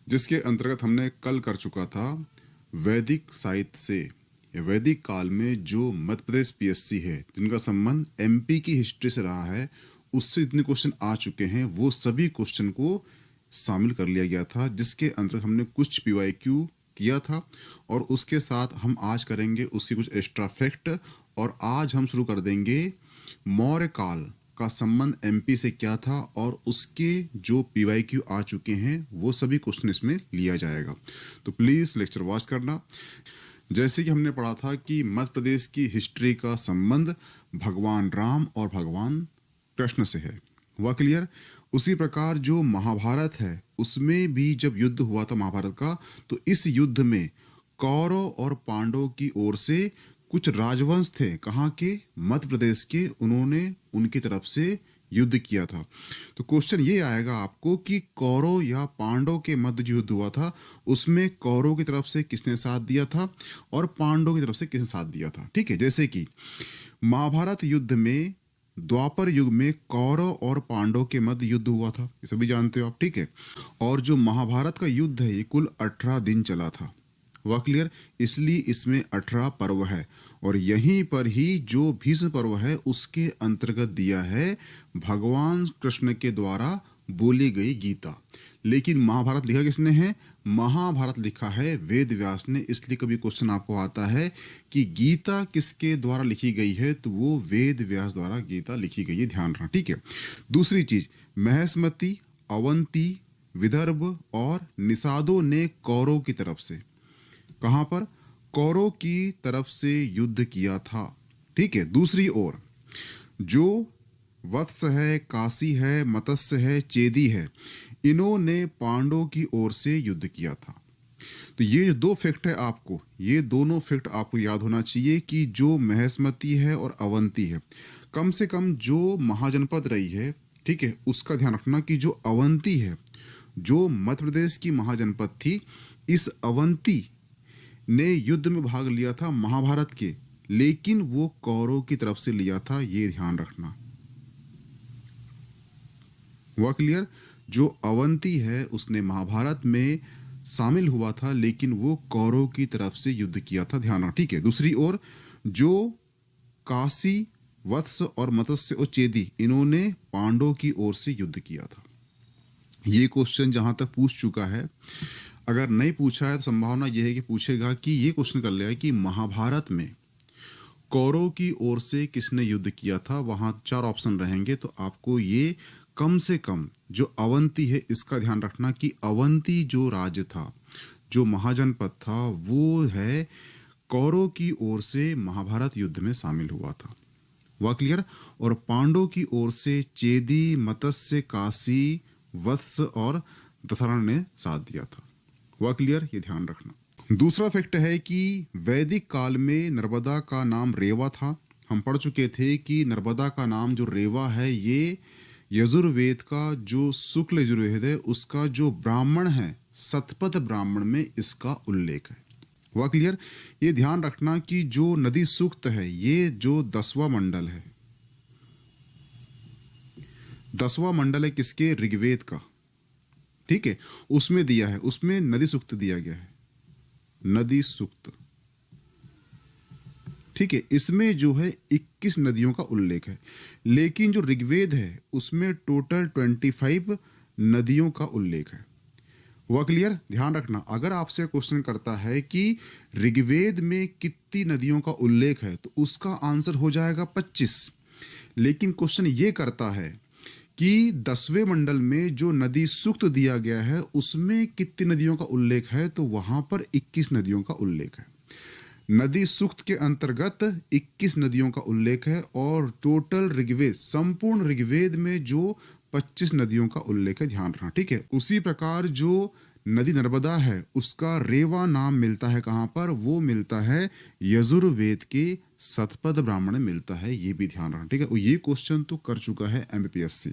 जिसके अंतर्गत हमने कल कर चुका था वैदिक साहित्य से या वैदिक काल में जो मध्य प्रदेश पीएससी है जिनका संबंध एमपी की हिस्ट्री से रहा है, उससे जितने क्वेश्चन आ चुके हैं वो सभी क्वेश्चन को शामिल कर लिया गया था, जिसके अंतर्गत हमने कुछ पीवाईक्यू किया था और उसके साथ हम आज करेंगे उसकी कुछ एक्स्ट्रा फैक्ट। और आज हम शुरू कर देंगे मौर्य काल का संबंध एमपी से क्या था और उसके जो पीवाईक्यू आ चुके हैं वो सभी क्वेश्चन इसमें लिया जाएगा। तो प्लीज़ लेक्चर वॉच करना। जैसे कि हमने पढ़ा था कि मध्य प्रदेश की हिस्ट्री का संबंध भगवान राम और भगवान कृष्ण से है, हुआ क्लियर। उसी प्रकार जो महाभारत है उसमें भी जब युद्ध हुआ था महाभारत का, तो इस युद्ध में कौरव और पांडव की ओर से कुछ राजवंश थे, कहाँ के, मध्य प्रदेश के, उन्होंने उनकी तरफ से युद्ध किया था। तो क्वेश्चन ये आएगा आपको कि कौरव या पांडव के मध्य जो युद्ध हुआ था उसमें कौरव की तरफ से किसने साथ दिया था और पांडव की तरफ से किसने साथ दिया था। ठीक है, जैसे कि महाभारत युद्ध में द्वापर युग में कौरव और पांडव के मध्य युद्ध हुआ था, ये सभी जानते हो आप। ठीक है, और जो महाभारत का युद्ध है ये कुल 18 दिन चला था, वह क्लियर। इसलिए इसमें 18 पर्व है और यहीं पर ही जो भीष्म पर्व है उसके अंतर्गत दिया है भगवान कृष्ण के द्वारा बोली गई गीता। लेकिन महाभारत लिखा किसने है? महाभारत लिखा है वेद व्यास ने। इसलिए कभी क्वेश्चन आपको आता है कि गीता किसके द्वारा लिखी गई है, तो वो वेद व्यास द्वारा गीता लिखी गई है, ध्यान रखना। ठीक है, दूसरी चीज, महेश्मती, अवंती, विदर्भ और निषादों ने कौरव की तरफ से, कहां पर, कौरव की तरफ से युद्ध किया था। ठीक है, दूसरी ओर जो वत्स है, काशी है, मत्स्य है, चेदी है, इन्होंने पांडव की ओर से युद्ध किया था। तो ये जो दो फैक्ट है आपको, ये दोनों फैक्ट आपको याद होना चाहिए कि जो महेश्मती है और अवंती है, कम से कम जो महाजनपद रही है, ठीक है, उसका ध्यान रखना कि जो अवंती है, जो मध्य प्रदेश की महाजनपद थी, इस अवंती ने युद्ध में भाग लिया था महाभारत के, लेकिन वो कौरव की तरफ से लिया था, ये ध्यान रखना। हुआ क्लियर? जो अवंती है उसने महाभारत में शामिल हुआ था लेकिन वो कौरव की तरफ से युद्ध किया था, ध्यान रखना। ठीक है, दूसरी ओर जो काशी, वत्स और मत्स्य और चेदी, इन्होंने पांडव की ओर से युद्ध किया था। ये क्वेश्चन जहां तक पूछ चुका है, अगर नहीं पूछा है तो संभावना यह है कि पूछेगा कि ये क्वेश्चन कर लेगा कि महाभारत में कौरव की ओर से किसने युद्ध किया था। वहां 4 ऑप्शन रहेंगे, तो आपको ये कम से कम जो अवंती है इसका ध्यान रखना कि अवंती जो राज्य था, जो महाजनपद था, वो है कौरव की ओर से महाभारत युद्ध में शामिल हुआ था। वह क्लियर? और पांडव की ओर से चेदी, मत्स्य, काशी, वत्स और दशहरा ने साथ दिया था। वह क्लियर? ये ध्यान रखना। दूसरा फैक्ट है कि वैदिक काल में नर्मदा का नाम रेवा था। हम पढ़ चुके थे कि नर्मदा का नाम जो रेवा है ये यजुर्वेद का जो शुक्ल यजुर्वेद है उसका जो ब्राह्मण है शतपथ ब्राह्मण में इसका उल्लेख है। हुआ क्लियर? ये ध्यान रखना कि जो नदी सूक्त है ये जो 10वां मंडल है, 10वां मंडल है किसके? ऋग्वेद का। ठीक है, उसमें दिया है, उसमें नदी सूक्त दिया गया है, नदी सूक्त। ठीक है, इसमें जो है 21 नदियों का उल्लेख है, लेकिन जो ऋग्वेद है उसमें टोटल 25 नदियों का उल्लेख है। हुआ क्लियर? ध्यान रखना, अगर आपसे क्वेश्चन करता है कि ऋग्वेद में कितनी नदियों का उल्लेख है तो उसका आंसर हो जाएगा 25। लेकिन क्वेश्चन ये करता है कि 10वें मंडल में जो नदी सूक्त दिया गया है उसमें कितनी नदियों का उल्लेख है, तो वहां पर 21 नदियों का उल्लेख है। नदी सूक्त के अंतर्गत 21 नदियों का उल्लेख है और टोटल ऋग्वेद, संपूर्ण ऋग्वेद में जो 25 नदियों का उल्लेख है, ध्यान रखना। ठीक है, उसी प्रकार जो नदी नर्मदा है उसका रेवा नाम मिलता है कहां पर? वो मिलता है यजुर्वेद के शतपथ ब्राह्मण में मिलता है, ये भी ध्यान रखना। ठीक है, ये क्वेश्चन तो कर चुका है एमपीएससी।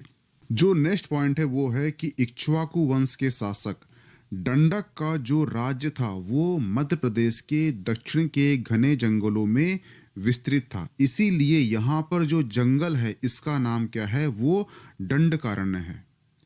जो नेक्स्ट पॉइंट है वो है कि इक्ष्वाकु वंश के शासक दंडक का जो राज्य था वो मध्य प्रदेश के दक्षिण के घने जंगलों में विस्तृत था, इसीलिए यहाँ पर जो जंगल है इसका नाम क्या है? वो दंडकारण्य है।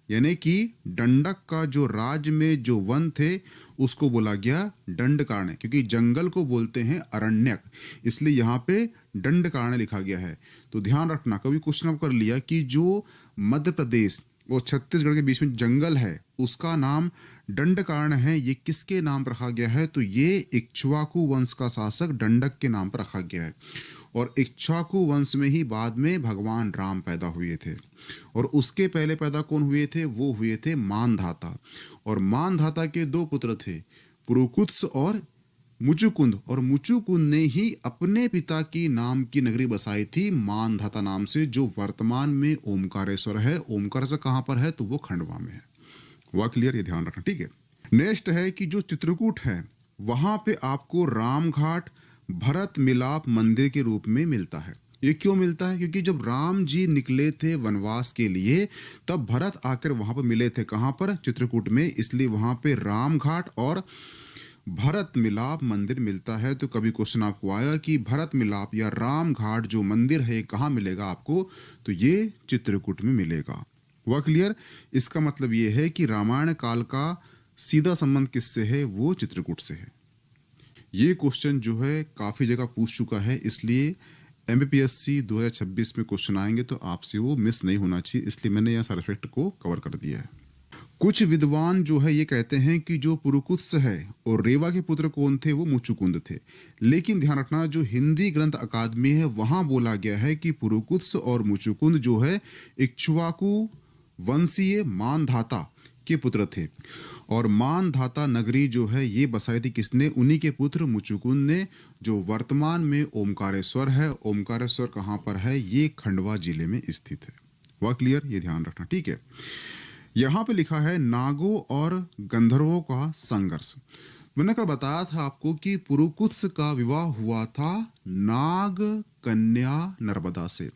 यानी कि दंडक का जो राज्य में जो वन थे उसको बोला गया दंडकारण्य, क्योंकि जंगल को बोलते हैं अरण्यक, इसलिए यहाँ पे दंडकारण्य लिखा गया है। तो ध्यान रखना, कभी क्वेश्चन कर लिया कि जो मध्य प्रदेश और छत्तीसगढ़ के बीच में जंगल है उसका नाम दंडकारण्य है, ये किसके नाम पर रखा गया है? तो ये इक्ष्वाकु वंश का शासक दंडक के नाम पर रखा गया है। और इक्ष्वाकु वंश में ही बाद में भगवान राम पैदा हुए थे, और उसके पहले पैदा कौन हुए थे? वो हुए थे मानधाता। और मानधाता के दो पुत्र थे, पुरुकुत्स और मुचुकुंद, और मुचुकुंद ने ही अपने पिता की नाम की नगरी बसाई थी मानधाता नाम से, जो वर्तमान में ओमकारेश्वर है। ओमकारेश्वर कहाँ पर है? तो वो खंडवा में है। वह क्लियर, ये ध्यान रखना, ठीक है। नेक्स्ट है कि जो चित्रकूट है वहां पे आपको रामघाट भरत मिलाप मंदिर के रूप में मिलता है। ये क्यों मिलता है? क्योंकि जब राम जी निकले थे वनवास के लिए तब भरत आकर वहां पर मिले थे। कहां पर? चित्रकूट में, इसलिए वहां पे रामघाट और भरत मिलाप मंदिर मिलता है। तो कभी क्वेश्चन आपको आया कि भरत मिलाप या राम घाट जो मंदिर है कहाँ मिलेगा आपको? तो ये चित्रकूट में मिलेगा। वह क्लियर? इसका मतलब ये है कि रामायण काल का सीधा संबंध किससे है? वो चित्रकूट से है। ये क्वेश्चन जो है काफी जगह पूछ चुका है, इसलिए एमपीएससी 2026 में क्वेश्चन आएंगे तो आपसे वो मिस नहीं होना चाहिए, इसलिए मैंने यहाँ सारे फैक्ट को कवर कर दिया है। कुछ विद्वान जो है ये कहते हैं कि जो पुरुकुत्स है और रेवा के पुत्र कौन थे? वो मुचुकुंद थे। लेकिन ध्यान रखना, जो हिंदी ग्रंथ अकादमी है वहां बोला गया है कि पुरुकुत्स और मुचुकुंद जो है इक्ष्वाकु वंशीय मानधाता के पुत्र थे, और मानधाता नगरी जो है ये बसाई थी किसने? उन्हीं के पुत्र मुचुकुंद ने, जो वर्तमान में ओमकारेश्वर है। ओमकारेश्वर कहाँ पर है? ये खंडवा जिले में स्थित है। वह क्लियर? ये ध्यान रखना, ठीक है। यहाँ पे लिखा है नागों और गंधर्वों का संघर्ष। मैंने कल बताया था आपको कि पुरुकुत्स का विवाह हुआ था नाग कन्या नर्मदा से।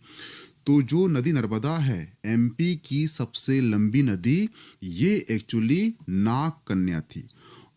तो जो नदी नर्मदा है एमपी की सबसे लंबी नदी, ये एक्चुअली नाग कन्या थी।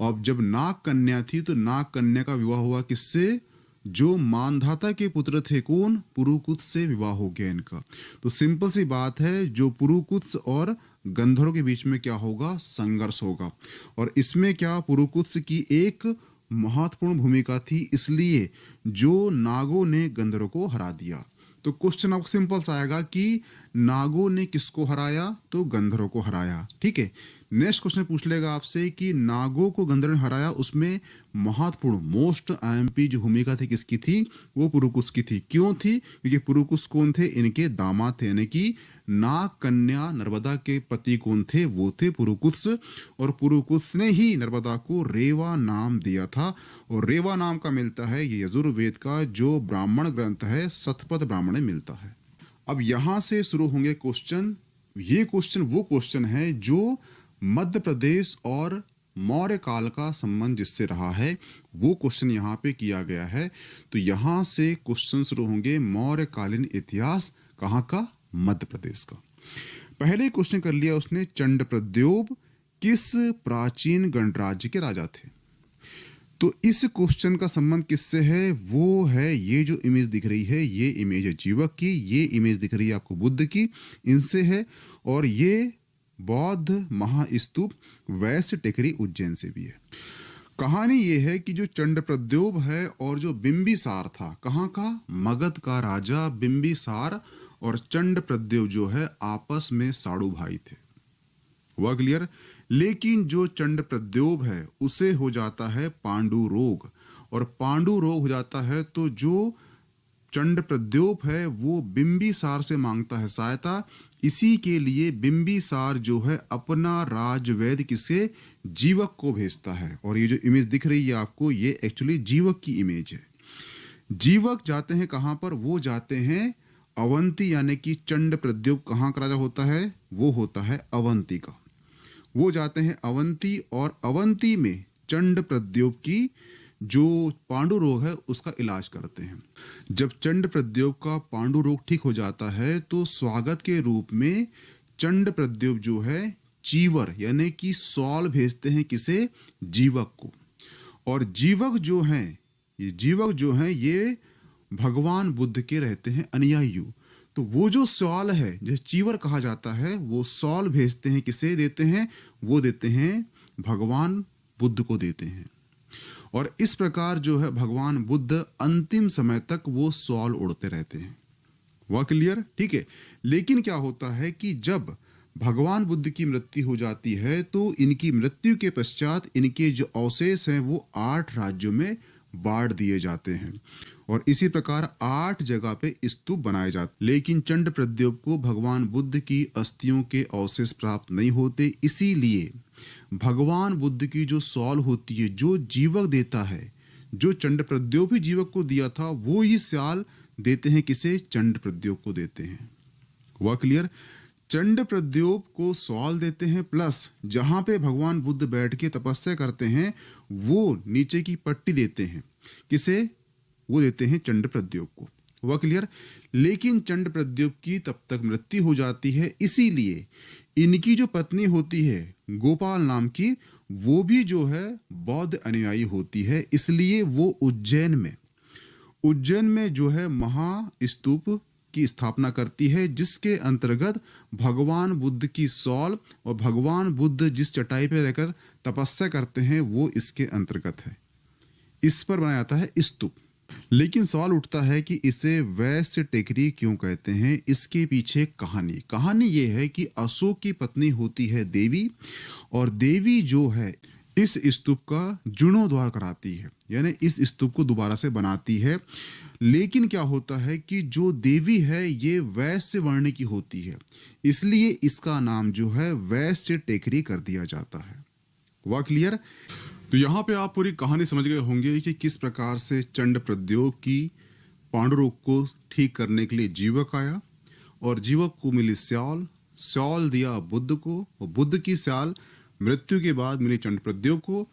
और जब नाग कन्या थी तो नाग कन्या का विवाह हुआ किससे? जो मानधाता के पुत्र थे, कौन? पुरुकुत्स से विवाह हो गया इनका। तो सिंपल सी बात है, जो पुरुकुत्स और गंधर्व के बीच में क्या होगा? संघर्ष होगा। और इसमें क्या पुरुकुत्स की एक महत्वपूर्ण भूमिका थी, इसलिए जो नागों ने गंधर्व को हरा दिया। तो क्वेश्चन आपको सिंपल सा आएगा कि नागों ने किसको हराया? तो गंधर्व को हराया, ठीक है। नेक्स्ट क्वेश्चन पूछ लेगा आपसे कि नागों को गंधर्व ने हराया, उसमें महत्वपूर्ण मोस्ट आईएमपी जो भूमिका थी किसकी थी? वो पुरुकुत्स की थी। क्यों थी? क्योंकि पुरुकुत्स कौन थे? इनके दामाद थे, यानी कि नाग कन्या नर्मदा के पति कौन थे? वो थे पुरुकुत्स। और पुरुकुत्स ने ही नर्मदा को रेवा नाम दिया था, और रेवा नाम का मिलता है ये यजुर्वेद का जो ब्राह्मण ग्रंथ है शतपथ ब्राह्मण में मिलता है। अब यहां से शुरू होंगे क्वेश्चन। ये क्वेश्चन वो क्वेश्चन है जो मध्य प्रदेश और मौर्य काल का संबंध जिससे रहा है, वो क्वेश्चन यहाँ पे किया गया है। तो यहाँ से क्वेश्चन शुरू होंगे मौर्य कालीन इतिहास, कहाँ का? मध्य प्रदेश का। पहले क्वेश्चन कर लिया उसने, चंडप्रद्योत किस प्राचीन गणराज्य के राजा थे? तो इस क्वेश्चन का संबंध किससे है? वो है ये जो इमेज दिख रही है, ये इमेज है जीवक की, ये इमेज दिख रही है आपको बुद्ध की, इनसे है। और ये बौद्ध महास्तूप वैश्य टेकरी उज्जैन से भी है। कहानी ये है कि जो चंडप्रद्योत है और जो बिंबिसार था, कहाँ का? मगध का राजा बिंबिसार और चंडप्रद्योत जो है आपस में साड़ू भाई थे। वह क्लियर? लेकिन जो चंडप्रद्योत है उसे हो जाता है पांडु रोग, और पांडु रोग हो जाता है तो जो चंडप्रद्योत है वो बिंबिसार से मांगता है सहायता। इसी के लिए बिंबिसार जो है अपना राजवैद्य किसे? जीवक को भेजता है। और ये जो इमेज दिख रही है आपको, ये एक्चुअली जीवक की इमेज है। जीवक जाते हैं कहाँ पर? वो जाते हैं अवंती, यानी कि चंडप्रद्योत कहाँ का राजा होता है? वो होता है अवंती का। वो जाते हैं अवंती, और अवंती में चंडप्रद्योत की जो पांडु रोग है उसका इलाज करते हैं। जब चंडप्रद्योत का पांडु रोग ठीक हो जाता है तो स्वागत के रूप में चंडप्रद्योत जो है चीवर यानी कि सॉल भेजते हैं किसे? जीवक को। और जीवक जो हैं ये भगवान बुद्ध के रहते हैं अनुयायी। तो वो जो सॉल है, जिसे चीवर कहा जाता है, वो सॉल भेजते हैं, किसे देते हैं? वो देते हैं भगवान बुद्ध को देते हैं। और इस प्रकार जो है भगवान बुद्ध अंतिम समय तक वो सॉल उड़ते रहते हैं। वह क्लियर? ठीक है। लेकिन क्या होता है कि जब भगवान बुद्ध की मृत्यु हो जाती है तो इनकी मृत्यु के पश्चात इनके जो अवशेष हैं वो 8 राज्यों में बांट दिए जाते हैं और इसी प्रकार 8 जगह पे स्तूप बनाए जाते। लेकिन चंड प्रद्योत को भगवान बुद्ध की अस्थियों के अवशेष प्राप्त नहीं होते, इसीलिए भगवान बुद्ध की जो सॉल होती है, जो जीवक देता है, जो चंड प्रद्योत भी जीवक को दिया था, वो ही सॉल देते हैं किसे? चंड प्रद्योत को देते हैं। वह क्लियर? चंड प्रद्योत को सॉल देते हैं, प्लस जहां पे भगवान बुद्ध बैठ के तपस्या करते हैं वो नीचे की पट्टी देते हैं, किसे? वो देते हैं चंड प्रद्योत को। वह क्लियर? लेकिन चंड प्रद्योत की तब तक मृत्यु हो जाती है, इसीलिए इनकी जो पत्नी होती है गोपाल नाम की, वो भी जो है बौद्ध अनुयायी होती है, इसलिए वो उज्जैन में जो है महास्तूप की स्थापना करती है, जिसके अंतर्गत भगवान बुद्ध की सॉल और भगवान बुद्ध जिस चटाई पर रहकर तपस्या करते हैं वो इसके अंतर्गत है। इस पर बनाया जाता है स्तूप। लेकिन सवाल उठता है कि इसे वैश्य टेकरी क्यों कहते हैं? इसके पीछे कहानी ये है कि अशोक की पत्नी होती है देवी, और देवी जो है इस स्तूप का जीर्णोद्धार कराती है, यानी इस स्तूप को दोबारा से बनाती है। लेकिन क्या होता है कि जो देवी है ये वैश्य वर्ण की होती है, इसलिए इसका नाम जो है वैश्य टेकरी कर दिया जाता है। वह क्लियर? तो यहाँ पे आप पूरी कहानी समझ गए होंगे कि किस प्रकार से चंड प्रद्योत की पांडु रोग को ठीक करने के लिए जीवक आया और जीवक को मिली सॉल दिया बुद्ध को, और बुद्ध की सॉल मृत्यु के बाद मिली चंड प्रद्योत को।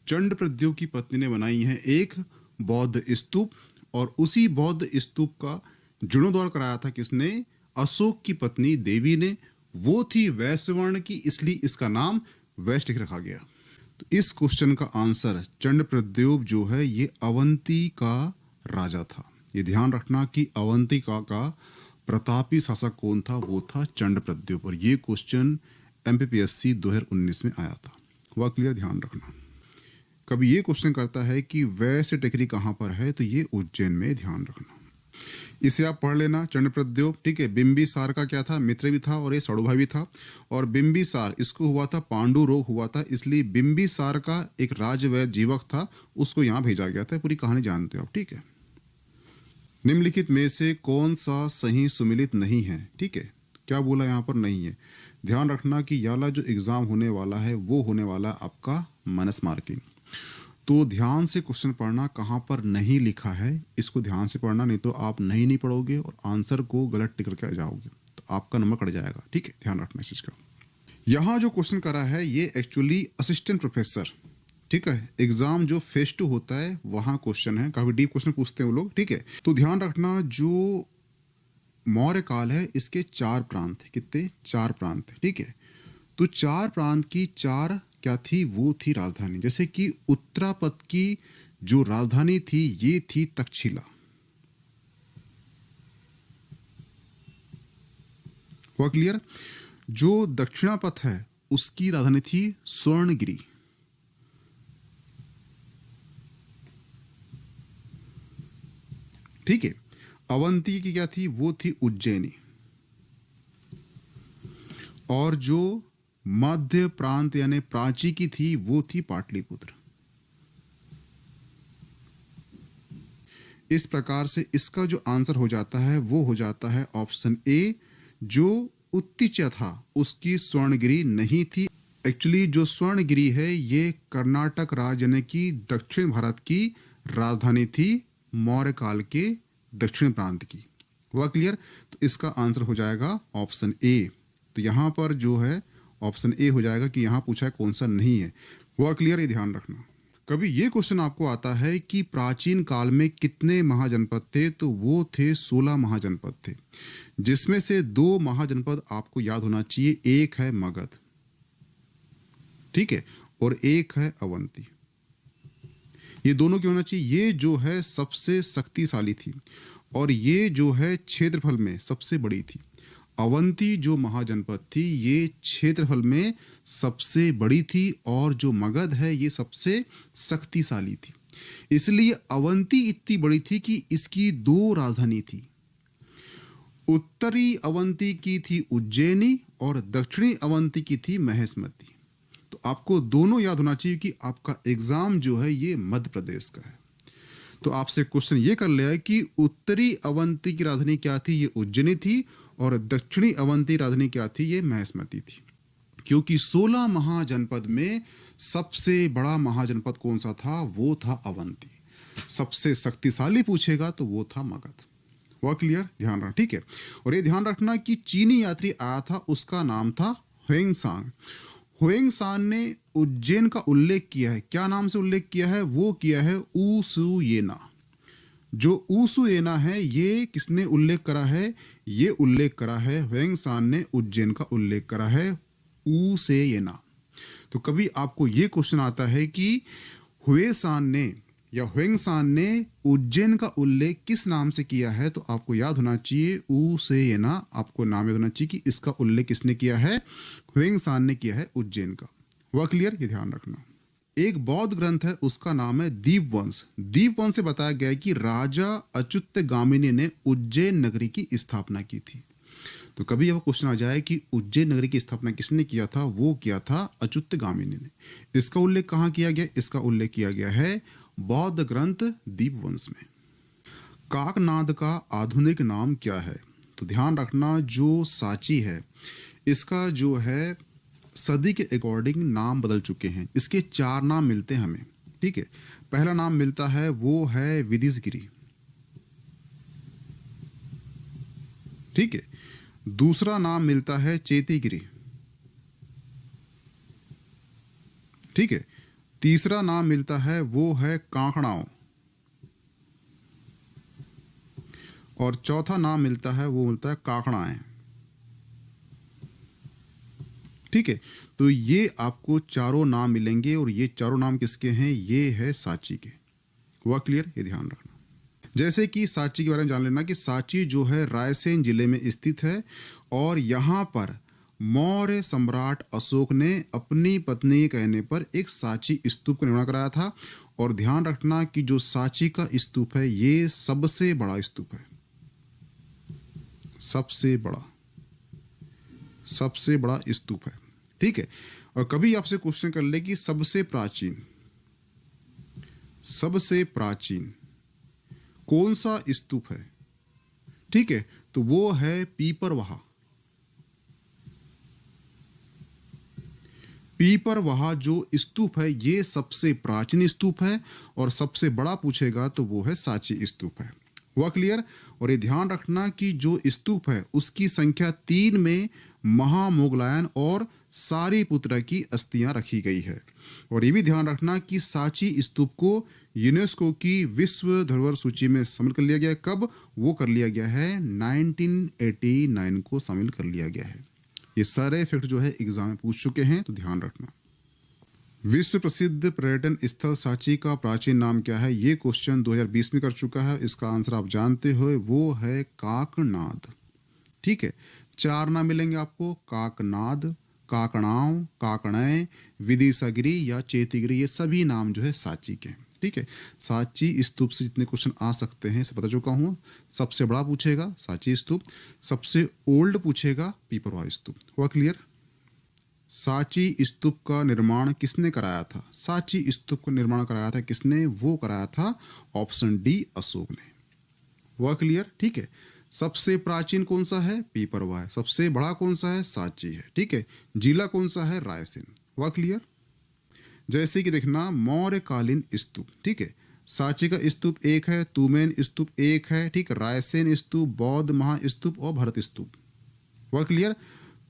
चंड प्रद्योत की पत्नी ने बनाई है एक बौद्ध स्तूप, और उसी बौद्ध स्तूप का जीर्णोद्धार कराया था किसने? अशोक की पत्नी देवी ने। वो थी वैश्य वर्ण की, इसलिए इसका नाम वैश्य टेकरी रखा गया। तो इस क्वेश्चन का आंसर चंड प्रद्योत जो है ये अवंती का राजा था। ये ध्यान रखना कि अवंतिका का प्रतापी शासक कौन था? वो था चंड प्रद्योत। और ये क्वेश्चन MPPSC 2019 में आया था। वह क्लियर? ध्यान रखना। कभी ये क्वेश्चन करता है कि वैश्य टेकरी कहाँ पर है, तो ये उज्जैन में, ध्यान रखना। इसे आप पढ़ लेना चंड प्रद्योत। ठीक है। बिंबिसार का क्या था? मित्र भी था और ये सड़ुभा भी था। और बिंबिसार इसको हुआ था पांडु रोग हुआ था, इसलिए बिंबिसार का एक राजवैद्य जीवक था, उसको यहाँ भेजा गया था। पूरी कहानी जानते हो आप। ठीक है। निम्नलिखित में से कौन सा सही सुमिलित नहीं है? ठीक है। क्या बोला यहाँ पर? नहीं है। ध्यान रखना कि याला जो एग्जाम होने वाला है वो होने वाला आपका माइनस मार्किंग। तो ध्यान से क्वेश्चन पढ़ना, कहाँ पर नहीं लिखा है इसको ध्यान से पढ़ना, नहीं तो आप नहीं पढ़ोगे और आंसर को गलत टिक करके जाओगे तो आपका नंबर कट जाएगा। ठीक है। ध्यान रखना इस चीज का। यहाँ जो क्वेश्चन करा है ये एक्चुअली असिस्टेंट प्रोफेसर, ठीक है, एग्जाम जो फेस 2 होता है वहाँ क्वेश्चन है। काफी डीप क्वेश्चन पूछते हैं वो लोग। ठीक है। तो ध्यान रखना जो मौर्य काल है इसके 4 प्रांत है। कितने? 4 प्रांत है। ठीक है। तो 4 प्रांत की 4 क्या थी? वो थी राजधानी। जैसे कि उत्तरापथ की जो राजधानी थी ये थी तक्षशिला। हुआ क्लियर? जो दक्षिणापथ है उसकी राजधानी थी स्वर्णगिरी। ठीक है। अवंती की क्या थी? वो थी उज्जैनी। और जो मध्य प्रांत यानी प्राची की थी वो थी पाटलिपुत्र। इस प्रकार से इसका जो आंसर हो जाता है वो हो जाता है ऑप्शन ए। जो उत्तिचा था उसकी स्वर्णगिरी नहीं थी। एक्चुअली जो स्वर्णगिरी है ये कर्नाटक राज्य यानी कि दक्षिण भारत की राजधानी थी मौर्य काल के दक्षिण प्रांत की। हुआ क्लियर? तो इसका आंसर हो जाएगा ऑप्शन ए। तो यहाँ पर जो है ऑप्शन ए हो जाएगा कि यहाँ पूछा है कौन सा नहीं है। हुआ क्लियर? ये ध्यान रखना। कभी ये क्वेश्चन आपको आता है कि प्राचीन काल में कितने महाजनपद थे, तो वो थे 16 महाजनपद थे, जिसमें से 2 महाजनपद आपको याद होना चाहिए। एक है मगध, ठीक है, और एक है अवंती। ये दोनों क्यों होना चाहिए? ये जो है सबसे शक्तिशाली थी और ये जो है क्षेत्रफल में सबसे बड़ी थी। अवंती जो महाजनपद थी ये क्षेत्रफल में सबसे बड़ी थी, और जो मगध है ये सबसे शक्तिशाली थी। इसलिए अवंती इतनी बड़ी थी कि इसकी 2 राजधानी थी। उत्तरी अवंती की थी उज्जैनी और दक्षिणी अवंती की थी महेशमती। तो आपको दोनों याद होना चाहिए कि आपका एग्जाम जो है ये मध्य प्रदेश का है। तो आपसे क्वेश्चन ये कर लिया है कि उत्तरी अवंती की राजधानी क्या थी, ये उज्जैनी थी, और दक्षिणी अवंती राजधानी क्या थी, ये महेशमती थी। क्योंकि 16 महाजनपद में सबसे बड़ा महाजनपद कौन सा था, वो था अवंती। सबसे शक्तिशाली पूछेगा तो वो था मगध। वह क्लियर, ध्यान रखना, ठीक है। और ये ध्यान रखना कि चीनी यात्री आया था, उसका नाम था ह्वेंसांग। ह्वेंसांग ने उज्जैन का उल्लेख किया है। क्या नाम से उल्लेख किया है, वो किया है ऊसुयेना। जो ऊसुयेना है ये किसने उल्लेख करा है, ये उल्लेख करा है ह्वेंसांग ने उज्जैन का उल्लेख करा है ऊसेयेना। तो कभी आपको ये क्वेश्चन आता है कि ह्वेंसांग ने या ह्वेंसांग ने उज्जैन का उल्लेख किस नाम से किया है, तो आपको याद होना चाहिए ऊसेयेना। आपको नाम याद होना चाहिए कि इसका उल्लेख किसने किया है, ह्वेंसांग ने किया है उज्जैन का। वह क्लियर, ये ध्यान रखना। एक बौद्ध ग्रंथ है, उसका नाम है दीपवंश। दीपवंश से बताया गया है कि राजा अच्युतगामिनी ने उज्जैन नगरी की स्थापना की थी। तो कभी यह क्वेश्चन आ जाए कि उज्जैन नगरी की स्थापना किसने किया था, वो किया था अच्युतगामिनी ने। इसका उल्लेख कहाँ किया गया, इसका उल्लेख किया गया है बौद्ध ग्रंथ दीपवंश में। काकनाद का आधुनिक नाम क्या है, तो ध्यान रखना जो सांची है इसका जो है सदी के अकॉर्डिंग नाम बदल चुके हैं। इसके 4 नाम मिलते हैं हमें, ठीक है। पहला नाम मिलता है वो है विदिशगिरी, ठीक है। दूसरा नाम मिलता है चेतीगिरी, ठीक है। तीसरा नाम मिलता है वो है कांकड़ाओं, और चौथा नाम मिलता है वो मिलता है काकड़ाएं, ठीक है। तो ये आपको चारों नाम मिलेंगे, और ये चारों नाम किसके हैं, ये है सांची के। हुआ क्लियर, ये ध्यान रखना। जैसे कि सांची के बारे में जान लेना कि सांची जो है रायसेन जिले में स्थित है, और यहाँ पर मौर्य सम्राट अशोक ने अपनी पत्नी के कहने पर एक सांची स्तूप का निर्माण कराया था। और ध्यान रखना कि जो सांची का स्तूप है ये सबसे बड़ा स्तूप है, सबसे बड़ा स्तूप है, ठीक है। और कभी आपसे क्वेश्चन कर ले कि सबसे प्राचीन कौन सा स्तूप है, ठीक है, तो वो है पीपरवाह। पीपरवाह जो स्तूप है ये सबसे प्राचीन स्तूप है, और सबसे बड़ा पूछेगा तो वो है सांची स्तूप है। हुआ क्लियर। और ये ध्यान रखना कि जो स्तूप है उसकी संख्या 3 में महामोगलायन और सारिपुत्रा की अस्थियां रखी गई है। और ये भी ध्यान रखना कि सांची स्तूप को यूनेस्को की विश्व धरोहर सूची में शामिल कर लिया गया है। कब, वो कर लिया गया है 1989 को शामिल कर लिया गया है। ये सारे फैक्ट जो है एग्जाम में पूछ चुके हैं, तो ध्यान रखना। विश्व प्रसिद्ध पर्यटन स्थल सांची का प्राचीन नाम क्या है, ये क्वेश्चन 2020 में कर चुका है। इसका आंसर आप जानते हो, वो है काकनाद, ठीक है। 4 नाम मिलेंगे आपको, काकनाद, काकड़ांव, काकड़ैं, विदिशागिरी या चेतीगिरी। ये सभी नाम जो है सांची के, ठीक है। सांची स्तूप से जितने क्वेश्चन आ सकते हैं बता चुका हूँ। सबसे बड़ा पूछेगा सांची स्तूप, सबसे ओल्ड पूछेगा पीपरवाह स्तूप। हुआ क्लियर। सांची स्तूप का निर्माण किसने कराया था, सांची स्तूप का निर्माण कराया था किसने, वो कराया था ऑप्शन डी अशोक ने। हुआ क्लियर, ठीक है। सबसे प्राचीन कौन सा है, पीपरवाह है। सबसे बड़ा कौन सा है, सांची है, ठीक है। जिला कौन सा है, रायसेन। हुआ क्लियर। जैसे कि देखना मौर्यकालीन स्तूप, ठीक है। सांची का स्तूप एक है, तुमेन स्तूप एक है, ठीक। रायसेन स्तूप, बौद्ध महास्तूप और भरत स्तूप। हुआ क्लियर।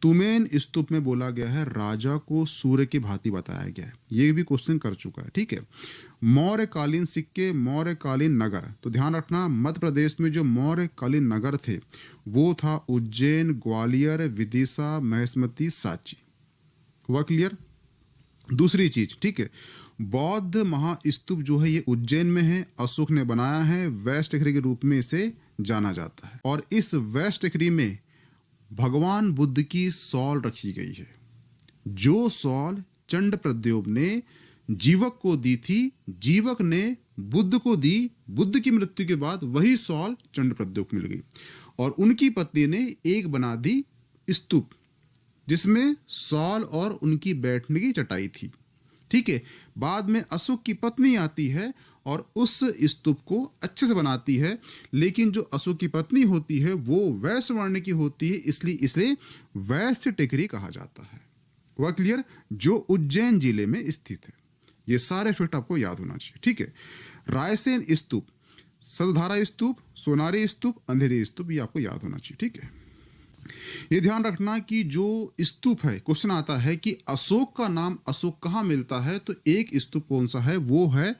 तुमेन स्तूप में बोला गया है राजा को सूर्य की भांति बताया गया है। ये भी क्वेश्चन कर चुका है, ठीक है। मौर्यकालीन सिक्के, मौर्यकालीन नगर, तो ध्यान रखना मध्य प्रदेश में जो मौर्यकालीन नगर थे वो था उज्जैन, ग्वालियर, विदिशा, महेशमती, सांची। हुआ क्लियर। दूसरी चीज, ठीक है, बौद्ध महास्तूप जो है ये उज्जैन में है, अशोक ने बनाया है, वेस्ट एरिया के रूप में इसे जाना जाता है। और इस वैष्णव टेकरी में भगवान बुद्ध की सॉल रखी गई है, जो सॉल चंड प्रद्योत ने जीवक को दी थी, जीवक ने बुद्ध को दी। बुद्ध की मृत्यु के बाद वही सॉल चंड प्रद्योत मिल गई और उनकी पत्नी ने एक बना दी स्तूप, जिसमें सॉल और उनकी बैठने की चटाई थी। ठीक है, बाद में अशोक की पत्नी आती है और उस स्तूप को अच्छे से बनाती है, लेकिन जो अशोक की पत्नी होती है वो वैश्य वर्ण की होती है, इसलिए इसे वैश्य टेकरी कहा जाता है। वह क्लियर? जो उज्जैन जिले में स्थित है। ये सारे फैक्ट आपको याद होना चाहिए। ठीक है, रायसेन स्तूप, सतधारा स्तूप, सोनारी स्तूप, अंधेरी स्तूप, ये आपको याद होना चाहिए। ठीक है, ये ध्यान रखना कि जो स्तूप है, क्वेश्चन आता है कि अशोक का नाम अशोक कहाँ मिलता है, तो एक स्तूप कौन सा है, वो है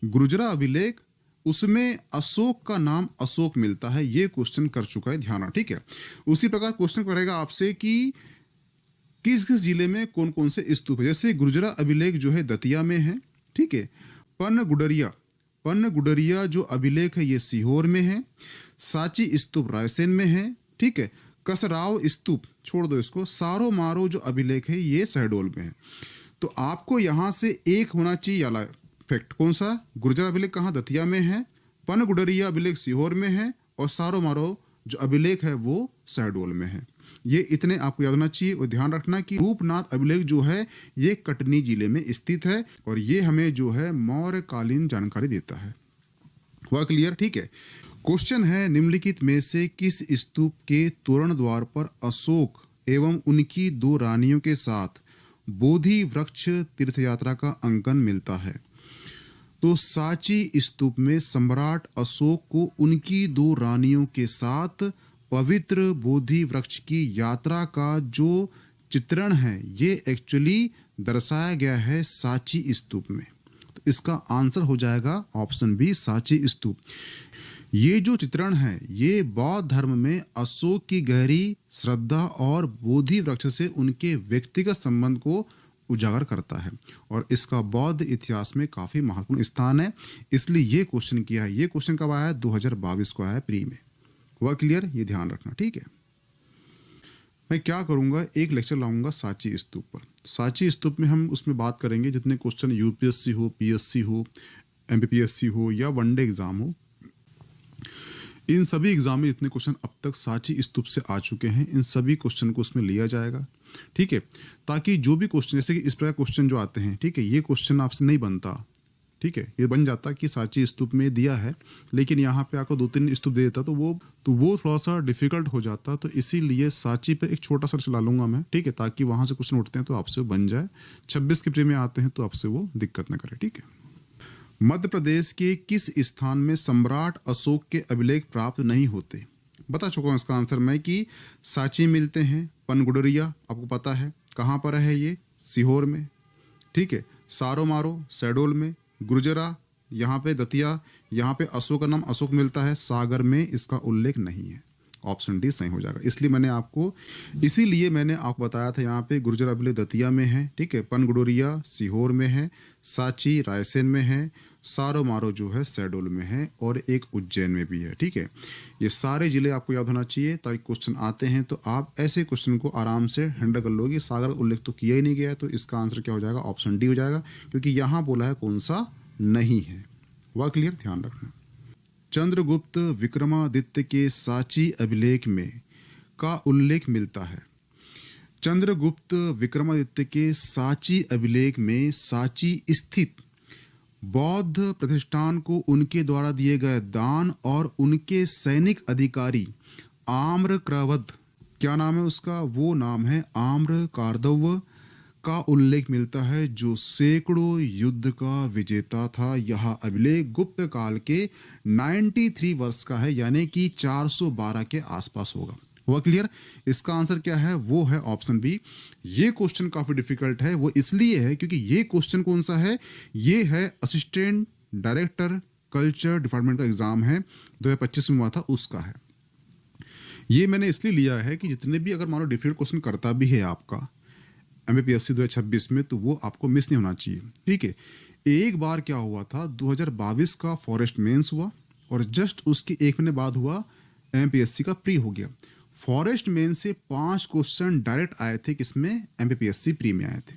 गुर्जरा अभिलेख, उसमें अशोक का नाम अशोक मिलता है। ये क्वेश्चन कर चुका है, ध्यान। ठीक है, उसी प्रकार क्वेश्चन करेगा आपसे कि किस किस जिले में कौन कौन से स्तूप है। जैसे गुर्जरा अभिलेख जो है दतिया में है। ठीक है, पन्न गुडरिया जो अभिलेख है ये सीहोर में है। सांची स्तूप रायसेन में है। ठीक है, कसराव स्तूप, छोड़ दो इसको, सारो मारो जो अभिलेख है ये शहडोल में है। तो आपको यहाँ से एक होना चाहिए वाला फैक्ट, कौन सा? गुर्जर अभिलेख कहाँ? दतिया में है। पन गुडरिया अभिलेख सीहोर में है और सारो मारो जो अभिलेख है वो शहडोल में है। ये इतने आपको याद होना चाहिए। और ध्यान रखना कि रूपनाथ अभिलेख जो है ये कटनी जिले में स्थित है और ये हमें जो है मौर्यकालीन जानकारी देता है। हुआ क्लियर? ठीक है, क्वेश्चन है निम्नलिखित में से किस स्तूप के तोरण द्वार पर अशोक एवं उनकी 2 रानियों के साथ बोधि वृक्ष तीर्थयात्रा का अंकन मिलता है? तो सांची स्तूप में सम्राट अशोक को उनकी 2 रानियों के साथ पवित्र बोधि वृक्ष की यात्रा का जो चित्रण है ये एक्चुअली दर्शाया गया है सांची स्तूप में। तो इसका आंसर हो जाएगा ऑप्शन बी, सांची स्तूप। ये जो चित्रण है ये बौद्ध धर्म में अशोक की गहरी श्रद्धा और बोधि वृक्ष से उनके व्यक्तिगत संबंध को उजागर करता है और इसका बौद्ध इतिहास में काफी महत्वपूर्ण स्थान है, इसलिए ये क्वेश्चन किया है। ये क्वेश्चन कब आया है? 2022 को आया है प्री में। हुआ क्लियर? ये ध्यान रखना। ठीक है, मैं क्या करूंगा, एक लेक्चर लाऊंगा सांची स्तूप पर। सांची स्तूप में हम उसमें बात करेंगे जितने क्वेश्चन यूपीएससी हो, पीएससी हो, एमपीपीएससी हो या वनडे एग्जाम हो, इन सभी एग्जाम में जितने क्वेश्चन अब तक सांची स्तूप से आ चुके हैं इन सभी क्वेश्चन को उसमें लिया जाएगा। ठीक है, ताकि जो भी क्वेश्चन, जैसे कि इस प्रकार क्वेश्चन जो आते हैं, ठीक है, ये क्वेश्चन आपसे नहीं बनता। ठीक है, ये बन जाता कि सांची स्तूप में दिया है लेकिन यहाँ पे आपको 2-3 स्तूप दे देता तो वो थोड़ा सा डिफिकल्ट हो जाता। तो इसीलिए सांची पे एक छोटा सा चला लूंगा मैं। ठीक है, ताकि वहां से क्वेश्चन उठते हैं तो आपसे वो बन जाए। 26 के प्री में आते हैं तो आपसे वो दिक्कत ना करे। ठीक है, मध्य प्रदेश के किस स्थान में सम्राट अशोक के अभिलेख प्राप्त नहीं होते? बता चुका हूँ इसका आंसर मैं कि सांची मिलते हैं, पनगुडरिया आपको पता है कहाँ पर है, ये सीहोर में। ठीक है, सारो मारो शहडोल में, गुर्जरा यहाँ पे दतिया, यहाँ पे अशोक का नाम अशोक मिलता है, सागर में इसका उल्लेख नहीं है। ऑप्शन डी सही हो जाएगा। इसीलिए मैंने आपको बताया था यहाँ पे गुर्जर अभिलेख दतिया में है। ठीक है, पनगुडरिया सीहोर में है, सांची रायसेन में है, सारो मारो जो है शहडोल में है और एक उज्जैन में भी है। ठीक है, ये सारे जिले आपको याद होना चाहिए ताकि क्वेश्चन आते हैं तो आप ऐसे क्वेश्चन को आराम से हैंडल कर लोगे। सागर उल्लेख तो किया ही नहीं गया है तो इसका आंसर क्या हो जाएगा? ऑप्शन डी हो जाएगा, क्योंकि यहाँ बोला है कौन सा नहीं है। वह क्लियर? ध्यान रखना। चंद्रगुप्त विक्रमादित्य के सांची अभिलेख में का उल्लेख मिलता है? चंद्रगुप्त विक्रमादित्य के सांची अभिलेख में सांची स्थित बौद्ध प्रतिष्ठान को उनके द्वारा दिए गए दान और उनके सैनिक अधिकारी आम्रक्रवध, क्या नाम है उसका? वो नाम है आम्रकारदव का उल्लेख मिलता है, जो सैकड़ों युद्ध का विजेता था। यह अभिलेख गुप्त काल के 93 वर्ष का है, यानी कि 412 के आसपास होगा। हुआ क्लियर? इसका आंसर क्या है? वो है ऑप्शन बी। ये क्वेश्चन काफी डिफिकल्ट है, वो इसलिए है क्योंकि ये क्वेश्चन कौन सा है? ये है असिस्टेंट डायरेक्टर कल्चर डिपार्टमेंट का एग्जाम है, 2025 में हुआ था, उसका है। ये मैंने इसलिए लिया है कि जितने भी अगर मानो डिफिकल्ट क्वेश्चन करता भी है आपका एमपीपीएससी 2026 में तो वो आपको मिस नहीं होना चाहिए। ठीक है, एक बार क्या हुआ था, 2022 का फॉरेस्ट मेंस हुआ और जस्ट उसके 1 महीने बाद हुआ एमपीएससी का प्री हो गया। फॉरेस्ट मेन से 5 क्वेश्चन डायरेक्ट आए थे, किसमें, एमपीपीएससी प्री में आए थे।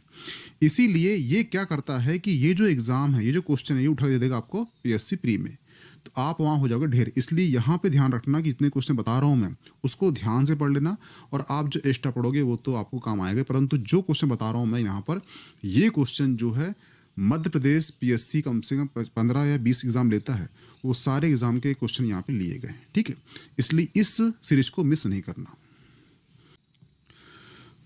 इसीलिए ये क्या करता है कि ये जो एग्जाम है, ये जो क्वेश्चन है, ये उठा के दे देगा आपको पीएससी प्री में, तो आप वहाँ हो जाओगे ढेर। इसलिए यहाँ पे ध्यान रखना कि जितने क्वेश्चन बता रहा हूँ मैं, उसको ध्यान से पढ़ लेना, और आप जो एक्स्ट्रा पढ़ोगे वो तो आपको काम आएगा, परंतु जो क्वेश्चन बता रहा हूँ मैं यहाँ पर, ये क्वेश्चन जो है मध्य प्रदेश पीएससी कम से कम 15 या 20 एग्जाम लेता है, वो सारे एग्जाम के क्वेश्चन यहाँ पे लिए गए हैं, ठीक है। इसलिए इस सीरीज को मिस नहीं करना।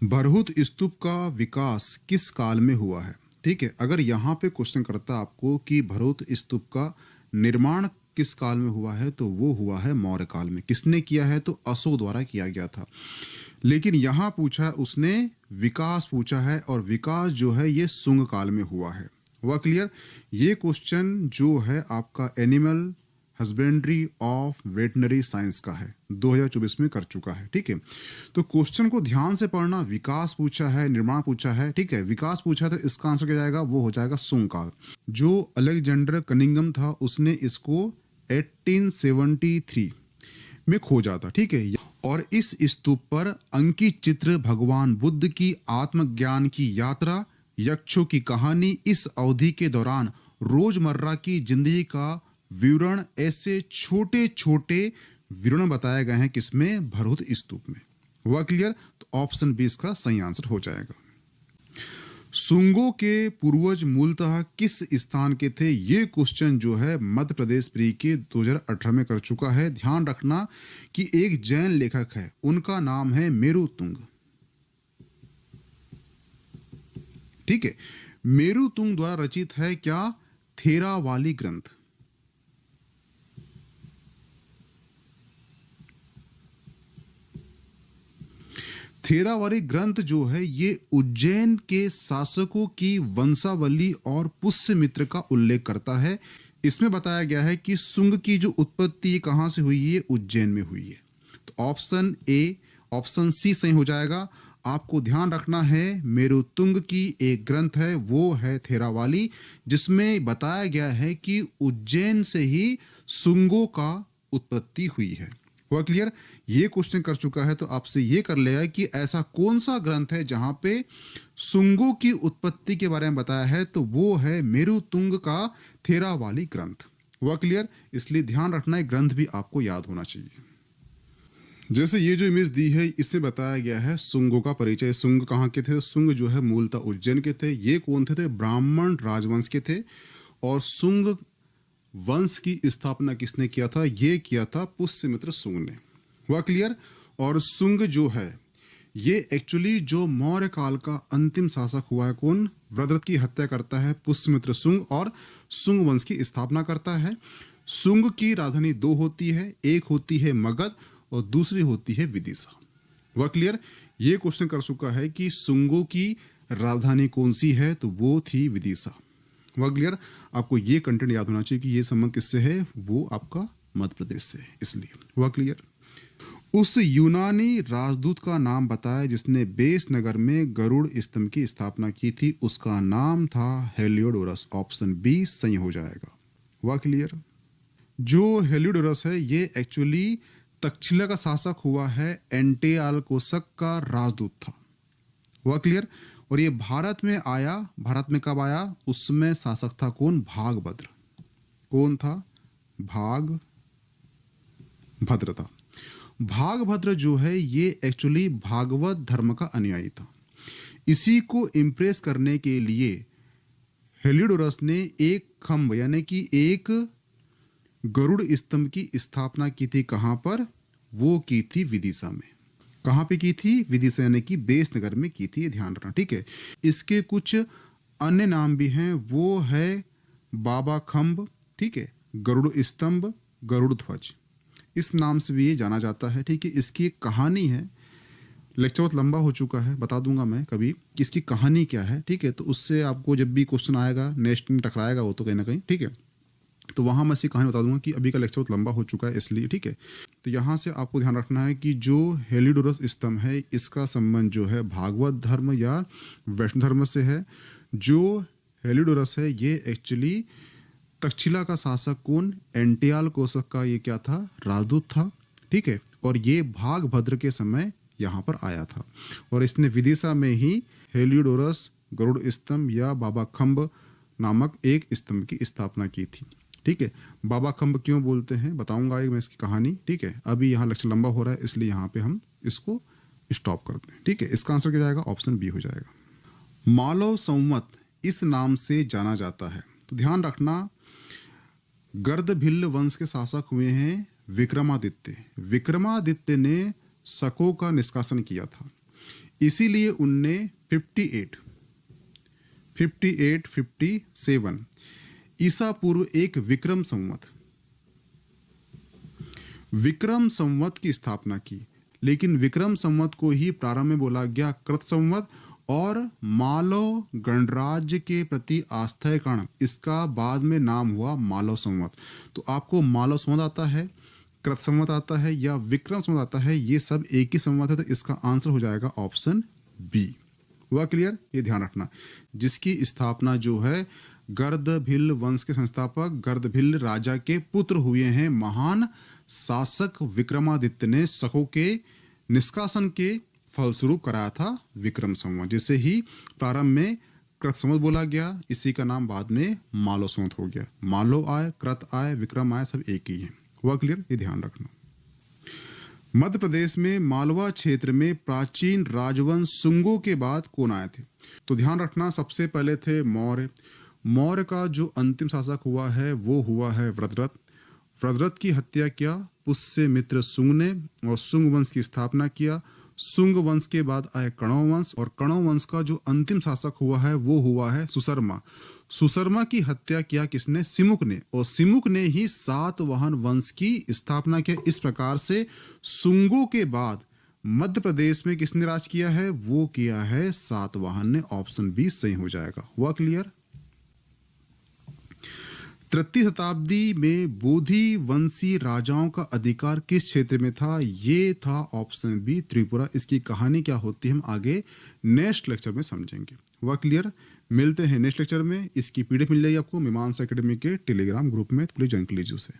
बरहुत स्तूप का विकास किस काल में हुआ है, ठीक है। अगर यहाँ पे क्वेश्चन करता आपको कि बरहुत स्तूप का निर्माण किस काल में हुआ है, तो वो हुआ है मौर्य काल में। किसने किया है, तो अशोक द्वारा किया गया था। लेकिन यहाँ पूछा है उसने विकास पूछा है, और विकास जो है ये शुंग काल में हुआ है। हुआ क्लियर। ये क्वेश्चन जो है आपका animal husbandry of veterinary science का है, 2024 में कर चुका है, ठीक है। तो क्वेश्चन को ध्यान से पढ़ना। विकास पूछा है, निर्माण पूछा है, ठीक है। विकास पूछा है तो इसका आंसर क्या जाएगा, वो हो जाएगा शुंग काल। जो अलेक्जेंडर कनिंघम था उसने इसको 1873 में खोजा था, ठीक है। और इस स्तूप पर अंकित चित्र भगवान बुद्ध की आत्मज्ञान की यात्रा, यक्षों की कहानी, इस अवधि के दौरान रोजमर्रा की जिंदगी का विवरण, ऐसे छोटे छोटे विवरण बताए गए हैं किसमें, बरहुत स्तूप में। हुआ क्लियर। तो ऑप्शन 20 का सही आंसर हो जाएगा। शुंगों के पूर्वज मूलतः किस स्थान के थे, ये क्वेश्चन जो है मध्य प्रदेश प्री के 2018 में कर चुका है। ध्यान रखना कि एक जैन लेखक है, उनका नाम है मेरुतुंग, ठीक है। मेरुतुंग द्वारा रचित है क्या, थेरावाली ग्रंथ। थेरावाली ग्रंथ जो है ये उज्जैन के शासकों की वंशावली और पुष्यमित्र का उल्लेख करता है। इसमें बताया गया है कि शुंग की जो उत्पत्ति कहाँ से हुई है, उज्जैन में हुई है। तो ऑप्शन ए, ऑप्शन सी सही हो जाएगा। आपको ध्यान रखना है मेरुतुंग की एक ग्रंथ है, वो है थेरावाली, जिसमें बताया गया है कि उज्जैन से ही शुंगों का उत्पत्ति हुई है। हुआ क्लियर। ये क्वेश्चन कर चुका है तो आपसे ये कर लेगा कि ऐसा कौन सा ग्रंथ है जहां पे शुंगों की उत्पत्ति के बारे में बताया है, तो वो है मेरुतुंग का थेरावाली ग्रंथ। हुआ क्लियर। इसलिए ध्यान रखना है, ग्रंथ भी आपको याद होना चाहिए। जैसे ये जो इमेज दी है, इसमें बताया गया है शुंगों का परिचय। शुंग कहाँ के थे, शुंग जो है मूलतः उज्जैन के थे। ये कौन थे, ब्राह्मण राजवंश के थे। और शुंग वंश की स्थापना किसने किया था, ये किया था पुष्यमित्र शुंग ने। हुआ क्लियर। और शुंग जो है ये एक्चुअली जो मौर्य काल का अंतिम शासक हुआ है, कौन, वृत्रथ की हत्या करता है पुष्यमित्र शुंग, और शुंग वंश की स्थापना करता है। शुंग की राजधानी 2 होती है, एक होती है मगध और दूसरी होती है विदिशा। हुआ क्लियर। ये क्वेश्चन कर चुका है कि शुंगों की राजधानी कौन सी है, तो वो थी विदिशा। हुआ क्लियर। आपको ये कंटेंट याद होना चाहिए कि ये संबंध किससे है, वो आपका मध्य प्रदेश से है, इसलिए। हुआ क्लियर। उस यूनानी राजदूत का नाम बताया जिसने बेस नगर में गरुड़ स्तंभ की स्थापना की थी, उसका नाम था हेलियोडोरस। ऑप्शन बी सही हो जाएगा। हुआ क्लियर। जो हेलियोडोरस है ये एक्चुअली तक्षशिला का शासक हुआ है, एंटिओकस का राजदूत था। हुआ क्लियर। और ये भारत में आया, भारत में कब आया, उसमें शासक था कौन, भागभद्र। कौन था, भागभद्र था। भागभद्र जो है ये एक्चुअली भागवत धर्म का अनुयायी था। इसी को इम्प्रेस करने के लिए हेलियोडोरस ने एक खंभ यानी कि एक गरुड़ स्तंभ की स्थापना की थी। कहाँ पर, वो की थी विदिशा में। कहाँ पे की थी, विदिशा यानी कि बेस नगर में की थी, ध्यान रखना, ठीक है। इसके कुछ अन्य नाम भी हैं, वो है बाबा खंभ, ठीक है, गरुड़ स्तंभ, गरुड़ ध्वज, इस नाम से भी ये जाना जाता है, ठीक है। इसकी एक कहानी है, लेक्चर बहुत लंबा हो चुका है, बता दूंगा मैं कभी कि इसकी कहानी क्या है, ठीक है। तो उससे आपको जब भी क्वेश्चन आएगा, नेक्स्ट में टकराएगा वो तो कहीं ना कहीं, ठीक है। तो वहाँ मैं इसकी कहानी बता दूंगा कि अभी का लेक्चर बहुत लंबा हो चुका है इसलिए, ठीक है। तो यहाँ से आपको ध्यान रखना है कि जो हेलियोडोरस स्तंभ है इसका संबंध जो है भागवत धर्म या वैष्णव धर्म से है। जो हेलियोडोरस है ये एक्चुअली तक्षशिला का शासक कौन, एंटिओकस का ये क्या था, राजदूत था। ठीक है, और ये भागभद्र के समय यहाँ पर आया था और इसने विदिशा में ही हेलियोडोरस गरुड़ स्तंभ या बाबा खम्ब नामक एक स्तंभ की स्थापना की थी। ठीक है, बाबा खम्ब क्यों बोलते हैं बताऊंगा मैं इसकी कहानी। ठीक है, अभी यहाँ लेक्चर लंबा हो रहा है इसलिए यहाँ पे हम इसको स्टॉप करते हैं। ठीक है, इसका आंसर क्या जाएगा? ऑप्शन बी हो जाएगा। मालव संवत इस नाम से जाना जाता है, तो ध्यान रखना गर्दभिल्ल वंश के शासक हुए हैं विक्रमादित्य। विक्रमादित्य ने शकों का निष्कासन किया था, इसीलिए उनने 57 ईसा पूर्व एक विक्रम संवत की स्थापना की। लेकिन विक्रम संवत को ही प्रारंभ में बोला गया कृत संवत और मालव गणराज्य के प्रति आस्था के कारण इसका बाद में नाम हुआ मालव संवत। तो आपको मालव संवत आता है, कृत संवत आता है या विक्रम संवत आता है, ये सब एक ही संवत है, तो इसका आंसर हो जाएगा ऑप्शन बी। हुआ क्लियर? ये ध्यान रखना, जिसकी स्थापना जो है गर्दभिल्ल वंश के संस्थापक गर्दभिल्ल राजा के पुत्र हुए हैं महान शासक विक्रमादित्य ने शकों के निष्कासन के फलस्वरूप कराया था विक्रम संवत, जिसे ही प्रारंभ में कृत संवत बोला गया, इसी का नाम बाद में मालव संवत हो गया। मालव आए, कृत आए, विक्रम आए, सब एक ही है। हुआ क्लियर? ये ध्यान रखना। मध्य प्रदेश में मालवा क्षेत्र में प्राचीन राजवंश शुंगों के बाद कौन आए थे? तो ध्यान रखना, सबसे पहले थे मौर्य। मौर्य का जो अंतिम शासक हुआ है वो हुआ है वृत्रत। वृत्रत की हत्या किया पुष्यमित्र शुंग ने और शुंग वंश की स्थापना किया। शुंग वंश के बाद आए कणव वंश और कणव वंश का जो अंतिम शासक हुआ है वो हुआ है सुशर्मा। सुशर्मा की हत्या किया किसने? सिमुक ने, और सिमुक ने ही सातवाहन वंश की स्थापना किया। इस प्रकार से शुंगों के बाद मध्य प्रदेश में किसने राज किया है? वो किया है सातवाहन ने। ऑप्शन बी सही हो जाएगा। हुआ क्लियर? तृतीय शताब्दी में बोधि वंशी राजाओं का अधिकार किस क्षेत्र में था? ये था ऑप्शन बी त्रिपुरा। इसकी कहानी क्या होती है हम आगे नेक्स्ट लेक्चर में समझेंगे। हुआ क्लियर? मिलते हैं नेक्स्ट लेक्चर में। इसकी पीडीएफ मिल जाएगी आपको मीमांसा एकेडमी के टेलीग्राम ग्रुप में, प्लीज ज्वाइन कर लीजिए उसे।